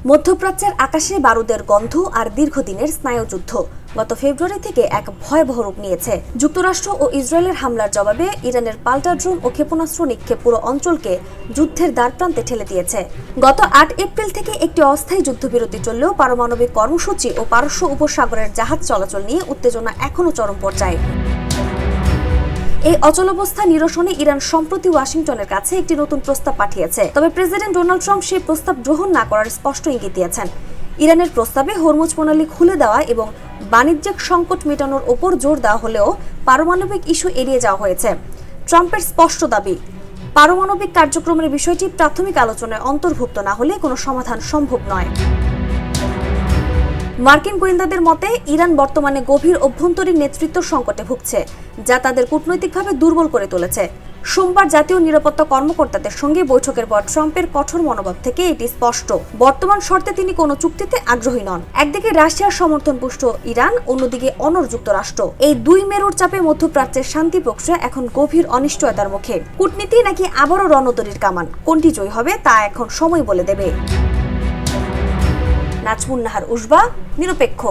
মধ্যপ্রাচ্যের আকাশে বারুদের গন্ধ আর দীর্ঘদিনের স্নায়ুযুদ্ধ গত ফেব্রুয়ারি থেকে এক ভয়াবহ রূপ নিয়েছে। যুক্তরাষ্ট্র ও ইসরায়েলের হামলার জবাবে ইরানের পাল্টা ড্রোন ও ক্ষেপণাস্ত্র নিক্ষেপ পুরো অঞ্চলকে যুদ্ধের দ্বারপ্রান্তে ঠেলে দিয়েছে। গত ৮ এপ্রিল থেকে একটি অস্থায়ী যুদ্ধবিরতি চললেও পারমাণবিক কর্মসূচি ও পারস্য উপসাগরের জাহাজ চলাচল নিয়ে উত্তেজনা এখনও চরম পর্যায়ে। এই অচলাবস্থা নিরসনে ইরান সম্প্রতি ওয়াশিংটনের কাছে একটি নতুন প্রস্তাব পাঠিয়েছে। তবে প্রেসিডেন্ট ডোনাল্ড ট্রাম্প সেই প্রস্তাব গ্রহণ না করার স্পষ্ট ইঙ্গিত দিয়েছেন। ইরানের প্রস্তাবে হরমুজ প্রণালী খুলে দেওয়া এবং বাণিজ্যিক সংকট মেটানোর ওপর জোর দেওয়া হলেও পারমাণবিক ইস্যু এড়িয়ে যাওয়া হয়েছে। ট্রাম্পের স্পষ্ট দাবি, পারমাণবিক কার্যক্রমের বিষয়টি প্রাথমিক আলোচনায় অন্তর্ভুক্ত না হলে কোনো সমাধান সম্ভব নয়। মার্কিন গোয়েন্দাদের মতে ইরান বর্তমানে গভীর অভ্যন্তরীণ নেতৃত্ব সংকটে ভুগছে, যা তাদের কূটনৈতিকভাবে দুর্বল করে তুলেছে। সোমবার জাতীয় নিরাপত্তা কর্মকর্তাদের সঙ্গে বৈঠকের পর ট্রাম্পের কঠোর মনোভাব থেকে এটি স্পষ্ট। বর্তমান শর্তে তিনি কোনো চুক্তিতে আগ্রহী নন। একদিকে রাশিয়ার সমর্থনপুষ্ট ইরান, অন্যদিকে অনড় যুক্তরাষ্ট্র। এই দুই মেরুর চাপে মধ্যপ্রাচ্যের শান্তি প্রক্রিয়া এখন গভীর অনিশ্চয়তার মুখে। কূটনীতি নাকি আবারও রণতরীর কামান, কোনটি জয়ী হবে তা এখন সময় বলে দেবে। নাজমুন নাহার উসবা, নিরপেক্ষ।